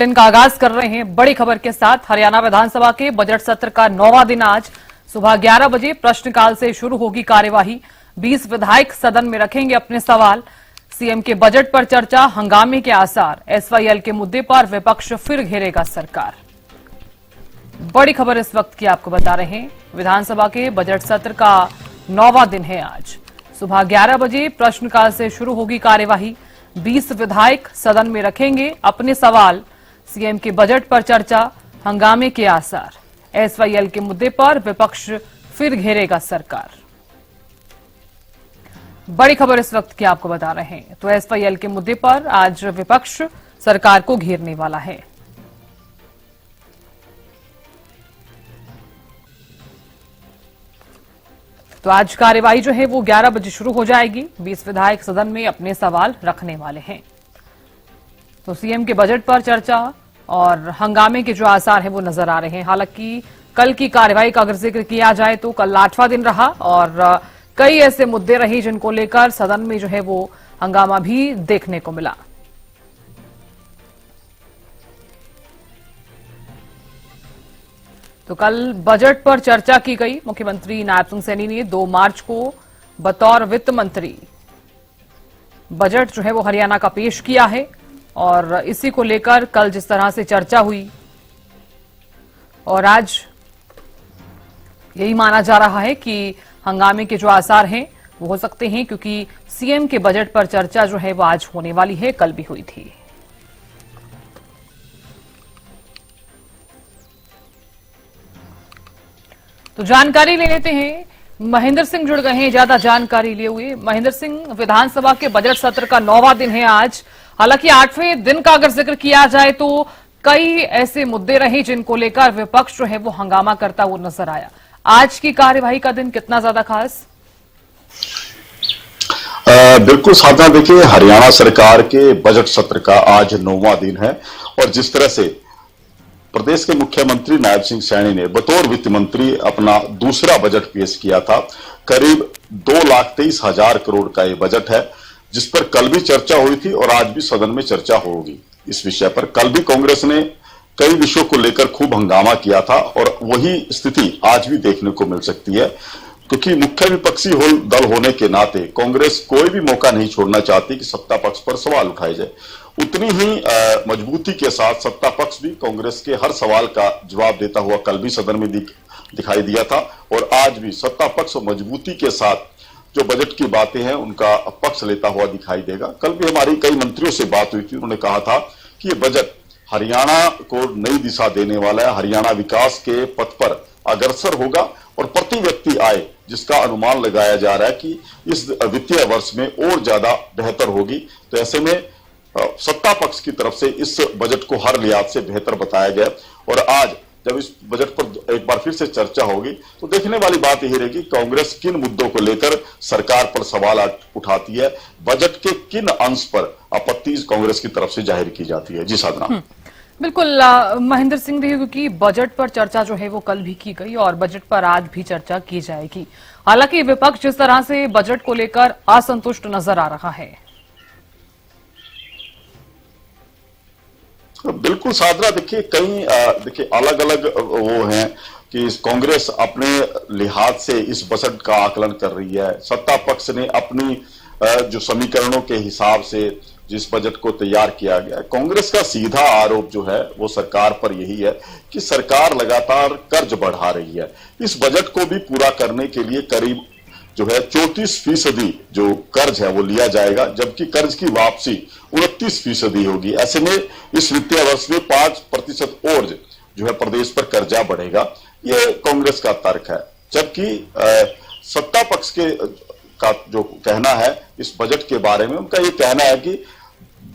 Bulletin का आगाज कर रहे हैं बड़ी खबर के साथ। हरियाणा विधानसभा के बजट सत्र का 9वां दिन आज सुबह 11 बजे प्रश्नकाल से शुरू होगी कार्यवाही। 20 विधायक सदन में रखेंगे अपने सवाल। सीएम के बजट पर चर्चा, हंगामे के आसार। एसवाईएल के मुद्दे पर विपक्ष फिर घेरेगा सरकार। बड़ी खबर इस वक्त की आपको बता रहे हैं। विधानसभा के बजट सत्र का 9वां दिन है आज। सुबह 11 बजे प्रश्नकाल से शुरू होगी कार्यवाही। 20 विधायक सदन में रखेंगे अपने सवाल। सीएम के बजट पर चर्चा, हंगामे के आसार। एसवाईएल के मुद्दे पर विपक्ष फिर घेरेगा सरकार। बड़ी खबर इस वक्त की आपको बता रहे हैं। तो एसवाईएल के मुद्दे पर आज विपक्ष सरकार को घेरने वाला है। तो आज कार्यवाही जो है वो 11 बजे शुरू हो जाएगी। 20 विधायक सदन में अपने सवाल रखने वाले हैं। तो सीएम के बजट पर चर्चा और हंगामे के जो आसार हैं वो नजर आ रहे हैं। हालांकि कल की कार्यवाही का अगर जिक्र किया जाए तो कल 8वां दिन रहा और कई ऐसे मुद्दे रहे जिनको लेकर सदन में जो है वो हंगामा भी देखने को मिला। तो कल बजट पर चर्चा की गई। मुख्यमंत्री नायब सिंह सैनी ने 2 मार्च को बतौर वित्त मंत्री बजट जो है वो हरियाणा का पेश किया है और इसी को लेकर कल जिस तरह से चर्चा हुई और आज यही माना जा रहा है कि हंगामे के जो आसार हैं वो हो सकते हैं, क्योंकि सीएम के बजट पर चर्चा जो है वो आज होने वाली है, कल भी हुई थी। तो जानकारी ले लेते हैं। महेंद्र सिंह जुड़ गए हैं ज्यादा जानकारी लिए हुए। महेंद्र सिंह, विधानसभा के बजट सत्र का 9वां दिन है आज। हालांकि 8वें दिन का अगर जिक्र किया जाए तो कई ऐसे मुद्दे रहे जिनको लेकर विपक्ष जो है वो हंगामा करता हुआ नजर आया। आज की कार्यवाही का दिन कितना ज्यादा खास? बिल्कुल साधना, देखिए हरियाणा सरकार के बजट सत्र का आज 9वां दिन है और जिस तरह से प्रदेश के मुख्यमंत्री नायब सिंह सैनी ने बतौर वित्त मंत्री अपना दूसरा बजट पेश किया था। करीब 2,23,000 करोड़ का यह बजट है, जिस पर कल भी चर्चा हुई थी और आज भी सदन में चर्चा होगी इस विषय पर। कल भी कांग्रेस ने कई विषयों को लेकर खूब हंगामा किया था और वही स्थिति आज भी देखने को मिल सकती है, क्योंकि मुख्य विपक्षी दल होने के नाते कांग्रेस कोई भी मौका नहीं छोड़ना चाहती कि सत्ता पक्ष पर सवाल उठाए जाए। उतनी ही मजबूती के साथ सत्ता पक्ष भी कांग्रेस के हर सवाल का जवाब देता हुआ कल भी सदन में दिखाई दिया था और आज भी सत्ता पक्ष मजबूती के साथ जो बजट की बातें हैं उनका पक्ष लेता हुआ दिखाई देगा। कल भी हमारी कई मंत्रियों से बात हुई थी, उन्होंने कहा था कि ये बजट हरियाणा को नई दिशा देने वाला है, हरियाणा विकास के पथ पर अग्रसर होगा और प्रति व्यक्ति आय जिसका अनुमान लगाया जा रहा है कि इस वित्तीय वर्ष में और ज्यादा बेहतर होगी। तो ऐसे में सत्ता पक्ष की तरफ से इस बजट को हर लिहाज से बेहतर बताया गया और आज जब इस बजट पर एक बार फिर से चर्चा होगी तो देखने वाली बात यही रहेगी कांग्रेस किन मुद्दों को लेकर सरकार पर सवाल उठाती है, बजट के किन अंश पर आपत्ति कांग्रेस की तरफ से जाहिर की जाती है। जी साधना। बिल्कुल महेंद्र सिंह भी, क्योंकि बजट पर चर्चा जो है वो कल भी की गई और बजट पर आज भी चर्चा की जाएगी। हालांकि विपक्ष जिस तरह से बजट को लेकर असंतुष्ट नजर आ रहा है। बिल्कुल साधना, देखिए अलग अलग वो हैं कि कांग्रेस अपने लिहाज से इस बजट का आकलन कर रही है। सत्ता पक्ष ने अपनी जो समीकरणों के हिसाब से जिस बजट को तैयार किया गया, कांग्रेस का सीधा आरोप जो है वो सरकार पर यही है कि सरकार लगातार कर्ज बढ़ा रही है। इस बजट को भी पूरा करने के लिए करीब जो है 34% जो कर्ज है वो लिया जाएगा, जबकि कर्ज की वापसी 29% होगी। ऐसे में इस वित्तीय वर्ष में 5% और जो है प्रदेश पर कर्जा बढ़ेगा, ये कांग्रेस का तर्क है। जबकि सत्ता पक्ष के का जो कहना है इस बजट के बारे में, उनका ये कहना है कि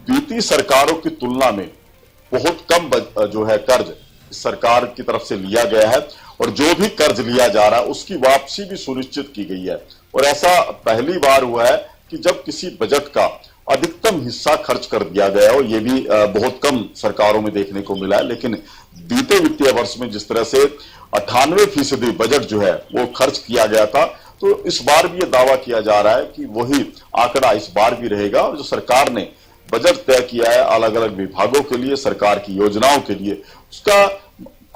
बीती सरकारों की तुलना में बहुत कम जो है कर्ज सरकार की तरफ से लिया गया है और जो भी कर्ज लिया जा रहा है उसकी वापसी भी सुनिश्चित की गई है। और ऐसा पहली बार हुआ है कि जब किसी बजट का अधिकतम हिस्सा खर्च कर दिया गया हो, ये भी बहुत कम सरकारों में देखने को मिला है। लेकिन बीते वित्तीय वर्ष में जिस तरह से 98% बजट जो है वो खर्च किया गया था, तो इस बार भी ये दावा किया जा रहा है कि वही आंकड़ा इस बार भी रहेगा और जो सरकार ने बजट तय किया है अलग अलग विभागों के लिए, सरकार की योजनाओं के लिए, उसका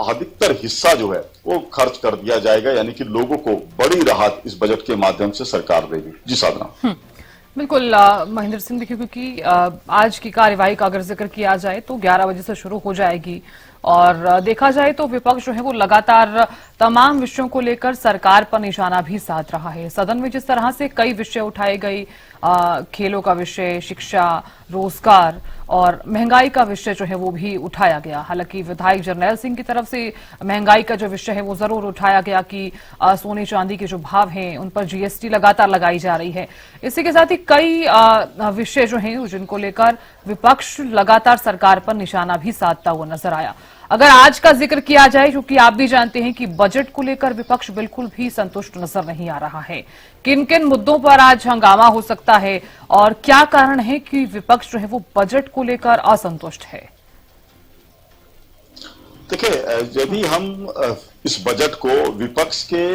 अधिकतर हिस्सा जो है वो खर्च कर दिया जाएगा, यानी कि लोगों को बड़ी राहत इस बजट के माध्यम से सरकार देगी। जी साधना। बिल्कुल महेंद्र सिंह, देखिए क्योंकि आज की कार्यवाही का अगर जिक्र किया जाए तो 11 बजे से शुरू हो जाएगी और देखा जाए तो विपक्ष जो है वो लगातार तमाम विषयों को लेकर सरकार पर निशाना भी साध रहा है। सदन में जिस तरह से कई विषय उठाए गए, खेलों का विषय, शिक्षा, रोजगार और महंगाई का विषय जो है वो भी उठाया गया। हालांकि विधायक जरनैल सिंह की तरफ से महंगाई का जो विषय है वो जरूर उठाया गया कि सोने चांदी के जो भाव हैं उन पर जीएसटी लगातार लगाई जा रही है। इसी के साथ ही कई विषय जो हैं जिनको लेकर विपक्ष लगातार सरकार पर निशाना भी साधता हुआ नजर आया। अगर आज का जिक्र किया जाए, क्योंकि आप भी जानते हैं कि बजट को लेकर विपक्ष बिल्कुल भी संतुष्ट नजर नहीं आ रहा है, किन किन मुद्दों पर आज हंगामा हो सकता है और क्या कारण है कि विपक्ष जो है वो बजट को लेकर असंतुष्ट है? देखिए, यदि हम इस बजट को विपक्ष के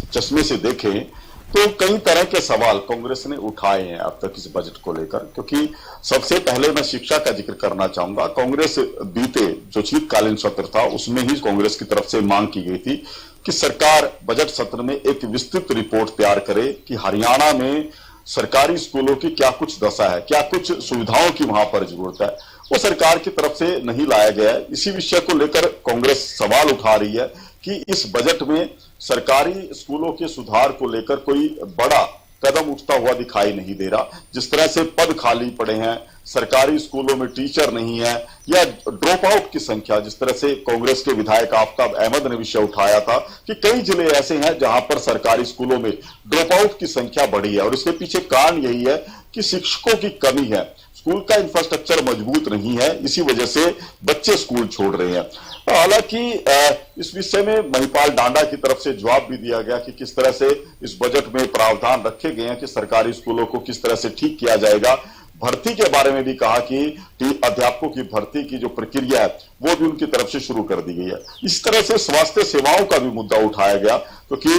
चश्मे से देखें तो कई तरह के सवाल कांग्रेस ने उठाए हैं अब तक इस बजट को लेकर, क्योंकि सबसे पहले मैं शिक्षा का जिक्र करना चाहूंगा। कांग्रेस बीते जो शीतकालीन सत्र था उसमें ही कांग्रेस की तरफ से मांग की गई थी कि सरकार बजट सत्र में एक विस्तृत रिपोर्ट तैयार करे कि हरियाणा में सरकारी स्कूलों की क्या कुछ दशा है, क्या कुछ सुविधाओं की वहां पर जरूरत है, वो सरकार की तरफ से नहीं लाया गया है। इसी विषय को लेकर कांग्रेस सवाल उठा रही है कि इस बजट में सरकारी स्कूलों के सुधार को लेकर कोई बड़ा कदम उठता हुआ दिखाई नहीं दे रहा। जिस तरह से पद खाली पड़े हैं, सरकारी स्कूलों में टीचर नहीं है, या ड्रॉप आउट की संख्या, जिस तरह से कांग्रेस के विधायक आफ्ताब अहमद ने विषय उठाया था कि कई जिले ऐसे हैं जहां पर सरकारी स्कूलों में ड्रॉप आउट की संख्या बढ़ी है और इसके पीछे कारण यही है कि शिक्षकों की कमी है, स्कूल का इंफ्रास्ट्रक्चर मजबूत नहीं है, इसी वजह से बच्चे स्कूल छोड़ रहे हैं। हालांकि इस विषय में महिपाल डांडा की तरफ से जवाब भी दिया गया कि किस तरह से इस बजट में प्रावधान रखे गए हैं कि सरकारी स्कूलों को किस तरह से ठीक किया जाएगा। भर्ती के बारे में भी कहा कि अध्यापकों की भर्ती की जो प्रक्रिया है वो भी उनकी तरफ से शुरू कर दी गई है। इस तरह से स्वास्थ्य सेवाओं का भी मुद्दा उठाया गया, क्योंकि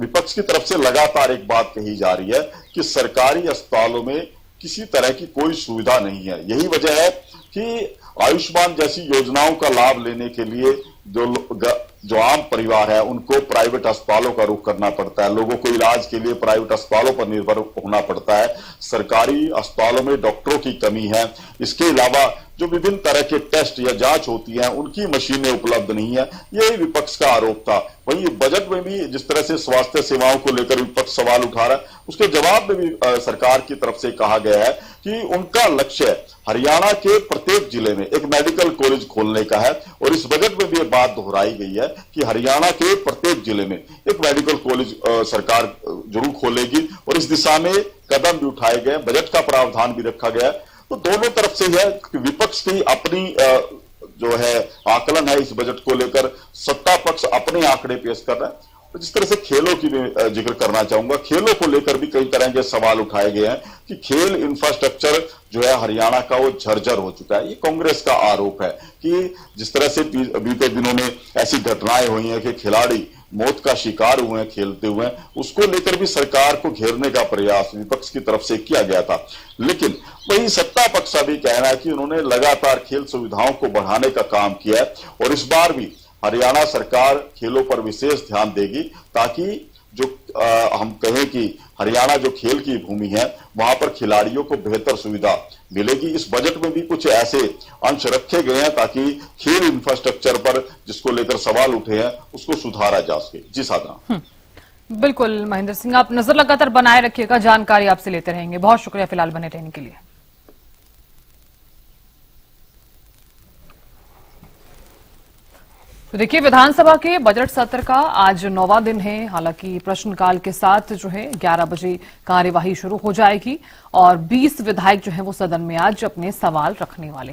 विपक्ष की तरफ से लगातार एक बात कही जा रही है कि सरकारी अस्पतालों में किसी तरह की कोई सुविधा नहीं है। यही वजह है कि आयुष्मान जैसी योजनाओं का लाभ लेने के लिए जो आम परिवार है उनको प्राइवेट अस्पतालों का रुख करना पड़ता है, लोगों को इलाज के लिए प्राइवेट अस्पतालों पर निर्भर होना पड़ता है। सरकारी अस्पतालों में डॉक्टरों की कमी है। इसके अलावा जो विभिन्न तरह के टेस्ट या जांच होती हैं उनकी मशीनें उपलब्ध नहीं है। यही विपक्ष का आरोप था। वहीं बजट में भी जिस तरह से स्वास्थ्य सेवाओं को लेकर विपक्ष सवाल उठा रहा है, उसके जवाब में भी सरकार की तरफ से कहा गया है कि उनका लक्ष्य हरियाणा के प्रत्येक जिले में एक मेडिकल कॉलेज खोलने का है और इस बजट में भी ये बात दोहराई गई है कि हरियाणा के प्रत्येक जिले में एक मेडिकल कॉलेज सरकार जरूर खोलेगी और इस दिशा में कदम भी उठाए गए, बजट का प्रावधान भी रखा गया है। तो दोनों तरफ से है कि विपक्ष की अपनी जो है आकलन है इस बजट को लेकर, सत्ता पक्ष अपने आंकड़े पेश कर रहा है। तो जिस तरह से खेलों की भी जिक्र करना चाहूंगा, खेलों को लेकर भी कई तरह के सवाल उठाए गए हैं कि खेल इंफ्रास्ट्रक्चर जो है हरियाणा का वो झरझर हो चुका है। ये कांग्रेस का आरोप है कि जिस तरह से बीते दिनों में ऐसी घटनाएं हुई हैं कि खिलाड़ी मौत का शिकार हुए हैं खेलते हुए, उसको लेकर भी सरकार को घेरने का प्रयास विपक्ष की तरफ से किया गया था। लेकिन वही सत्ता पक्ष का भी कहना है कि उन्होंने लगातार खेल सुविधाओं को बढ़ाने का काम किया है और इस बार भी हरियाणा सरकार खेलों पर विशेष ध्यान देगी ताकि जो हम कहें कि हरियाणा जो खेल की भूमि है वहां पर खिलाड़ियों को बेहतर सुविधा मिलेगी। इस बजट में भी कुछ ऐसे अंश रखे गए हैं ताकि खेल इंफ्रास्ट्रक्चर पर जिसको लेकर सवाल उठे हैं उसको सुधारा जा सके। जी साधना। बिल्कुल महेंद्र सिंह, आप नजर लगातार बनाए रखिएगा, जानकारी आपसे लेते रहेंगे। बहुत शुक्रिया फिलहाल बने रहने के लिए। तो देखिए, विधानसभा के बजट सत्र का आज 9वां दिन है। हालांकि प्रश्नकाल के साथ जो है 11 बजे कार्यवाही शुरू हो जाएगी और 20 विधायक जो है वो सदन में आज अपने सवाल रखने वाले